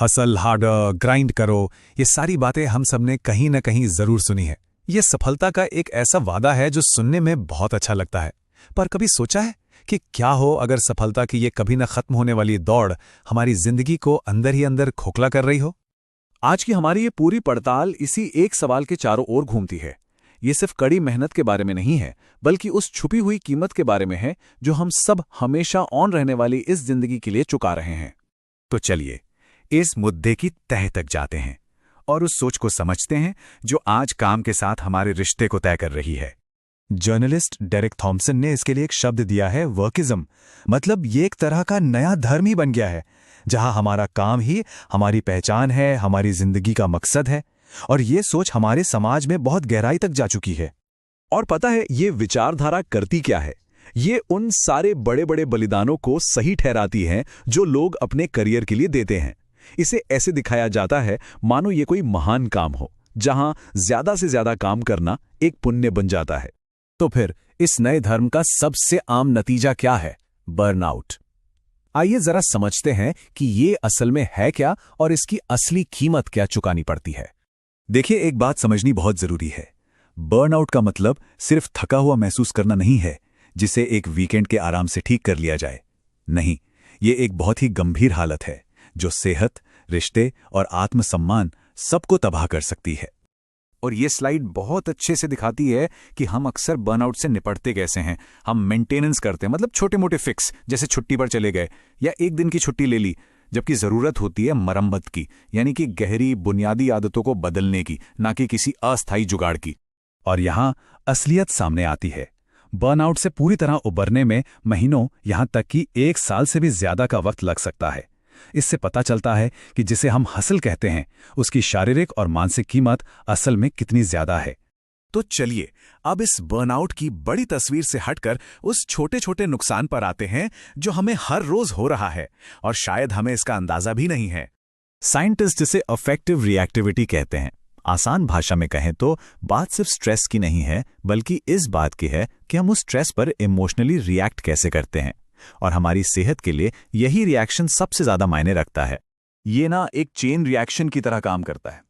Hustle harder, grind करो, ये सारी बातें हम सबने कहीं न कहीं जरूर सुनी है। ये सफलता का एक ऐसा वादा है जो सुनने में बहुत अच्छा लगता है। पर कभी सोचा है कि क्या हो अगर सफलता की ये कभी न खत्म होने वाली दौड़ हमारी जिंदगी को अंदर ही अंदर खोखला कर रही हो? आज की हमारी ये पूरी पड़ताल इसी एक सवाल के चारों ओर घूमती है। ये सिर्फ कड़ी मेहनत के बारे में नहीं है, बल्कि उस छुपी हुई कीमत के बारे में है जो हम सब हमेशा ऑन रहने वाली इस जिंदगी के लिए चुका रहे हैं। तो चलिए इस मुद्दे की तह तक जाते हैं और उस सोच को समझते हैं जो आज काम के साथ हमारे रिश्ते को तय कर रही है। जर्नलिस्ट डेरेक थॉम्सन ने इसके लिए एक शब्द दिया है, वर्किज्म। मतलब ये एक तरह का नया धर्म ही बन गया है, जहां हमारा काम ही हमारी पहचान है, हमारी जिंदगी का मकसद है। और ये सोच हमारे समाज में बहुत गहराई तक जा चुकी है। और पता है ये विचारधारा करती क्या है? ये उन सारे बड़े बड़े बलिदानों को सही ठहराती है जो लोग अपने करियर के लिए देते हैं। इसे ऐसे दिखाया जाता है मानो ये कोई महान काम हो, जहां ज्यादा से ज्यादा काम करना एक पुण्य बन जाता है। तो फिर इस नए धर्म का सबसे आम नतीजा क्या है? बर्नआउट। आइए जरा समझते हैं कि ये असल में है क्या और इसकी असली कीमत क्या चुकानी पड़ती है। देखिए, एक बात समझनी बहुत जरूरी है। बर्नआउट का मतलब सिर्फ थका हुआ महसूस करना नहीं है जिसे एक वीकेंड के आराम से ठीक कर लिया जाए। नहीं, ये एक बहुत ही गंभीर हालत है जो सेहत, रिश्ते और आत्मसम्मान सबको तबाह कर सकती है। और ये स्लाइड बहुत अच्छे से दिखाती है कि हम अक्सर बर्नआउट से निपटते कैसे हैं। हम मेंटेनेंस करते हैं, मतलब छोटे मोटे फिक्स, जैसे छुट्टी पर चले गए या एक दिन की छुट्टी ले ली, जबकि जरूरत होती है मरम्मत की, यानी कि गहरी बुनियादी आदतों को बदलने की, ना कि किसी अस्थायी जुगाड़ की। और यहां असलियत सामने आती है। बर्नआउट से पूरी तरह उबरने में महीनों, यहां तक कि 1 साल से भी ज्यादा का वक्त लग सकता है। इससे पता चलता है कि जिसे हम हसल कहते हैं, उसकी शारीरिक और मानसिक कीमत असल में कितनी ज्यादा है। तो चलिए अब इस बर्नआउट की बड़ी तस्वीर से हटकर उस छोटे छोटे नुकसान पर आते हैं जो हमें हर रोज हो रहा है और शायद हमें इसका अंदाजा भी नहीं है। साइंटिस्ट इसे अफेक्टिव रिएक्टिविटी कहते हैं। आसान भाषा में कहें तो बात सिर्फ स्ट्रेस की नहीं है, बल्कि इस बात की है कि हम उस स्ट्रेस पर इमोशनली रिएक्ट कैसे करते हैं। और हमारी सेहत के लिए यही रिएक्शन सबसे ज्यादा मायने रखता है। ये ना एक चेन रिएक्शन की तरह काम करता है।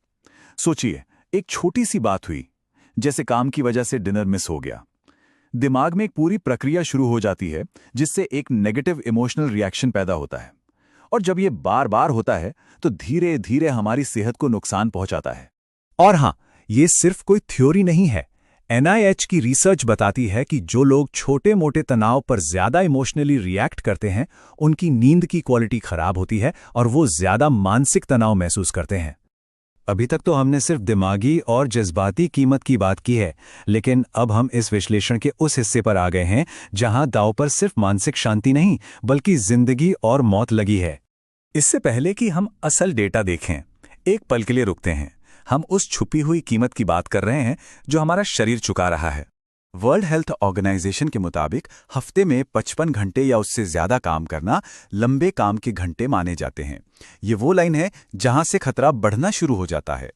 सोचिए, एक छोटी सी बात हुई, जैसे काम की वजह से डिनर मिस हो गया। दिमाग में एक पूरी प्रक्रिया शुरू हो जाती है जिससे एक नेगेटिव इमोशनल रिएक्शन पैदा होता है। और जब ये बार बार होता है तो धीरे धीरे हमारी सेहत को नुकसान पहुंचाता है। और हां, ये सिर्फ कोई थ्योरी नहीं है। NIH की रिसर्च बताती है कि जो लोग छोटे मोटे तनाव पर ज्यादा इमोशनली रिएक्ट करते हैं, उनकी नींद की क्वालिटी खराब होती है और वो ज्यादा मानसिक तनाव महसूस करते हैं। अभी तक तो हमने सिर्फ दिमागी और जज्बाती कीमत की बात की है, लेकिन अब हम इस विश्लेषण के उस हिस्से पर आ गए हैं जहां दांव पर सिर्फ मानसिक शांति नहीं, बल्कि जिंदगी और मौत लगी है। इससे पहले कि हम असल डेटा देखें, एक पल के लिए रुकते हैं। हम उस छुपी हुई कीमत की बात कर रहे हैं जो हमारा शरीर चुका रहा है। वर्ल्ड हेल्थ ऑर्गेनाइजेशन के मुताबिक हफ्ते में 55 घंटे या उससे ज्यादा काम करना लंबे काम के घंटे माने जाते हैं। ये वो लाइन है जहां से खतरा बढ़ना शुरू हो जाता है।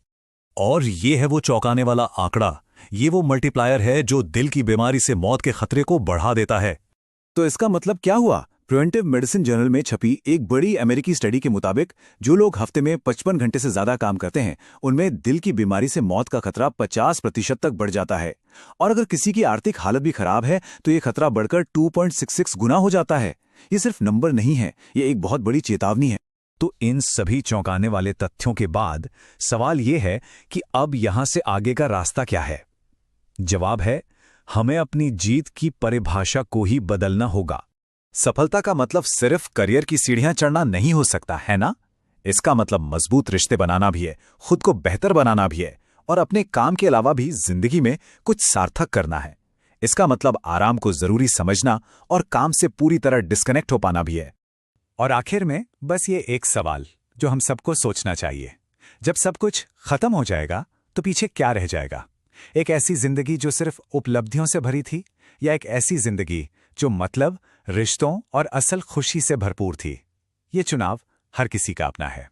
और ये है वो चौंकाने वाला आंकड़ा, ये वो मल्टीप्लायर है जो दिल की बीमारी से मौत के खतरे को बढ़ा देता है। तो इसका मतलब क्या हुआ? प्रिवेंटिव मेडिसिन जर्नल में छपी एक बड़ी अमेरिकी स्टडी के मुताबिक जो लोग हफ्ते में 55 घंटे से ज्यादा काम करते हैं, उनमें दिल की बीमारी से मौत का खतरा 50% तक बढ़ जाता है। और अगर किसी की आर्थिक हालत भी खराब है तो ये खतरा बढ़कर 2.66 गुना हो जाता है। ये सिर्फ नंबर नहीं है, ये एक बहुत बड़ी चेतावनी है। तो इन सभी चौंकाने वाले तथ्यों के बाद सवाल ये है कि अब यहां से आगे का रास्ता क्या है? जवाब है, हमें अपनी जीत की परिभाषा को ही बदलना होगा। सफलता का मतलब सिर्फ करियर की सीढ़ियां चढ़ना नहीं हो सकता है ना? इसका मतलब मजबूत रिश्ते बनाना भी है, खुद को बेहतर बनाना भी है और अपने काम के अलावा भी जिंदगी में कुछ सार्थक करना है। इसका मतलब आराम को जरूरी समझना और काम से पूरी तरह डिस्कनेक्ट हो पाना भी है। और आखिर में बस ये एक सवाल जो हम सबको सोचना चाहिए, जब सब कुछ खत्म हो जाएगा तो पीछे क्या रह जाएगा? एक ऐसी जिंदगी जो सिर्फ उपलब्धियों से भरी थी, या एक ऐसी जिंदगी जो मतलब, रिश्तों और असल खुशी से भरपूर थी? ये चुनाव हर किसी का अपना है।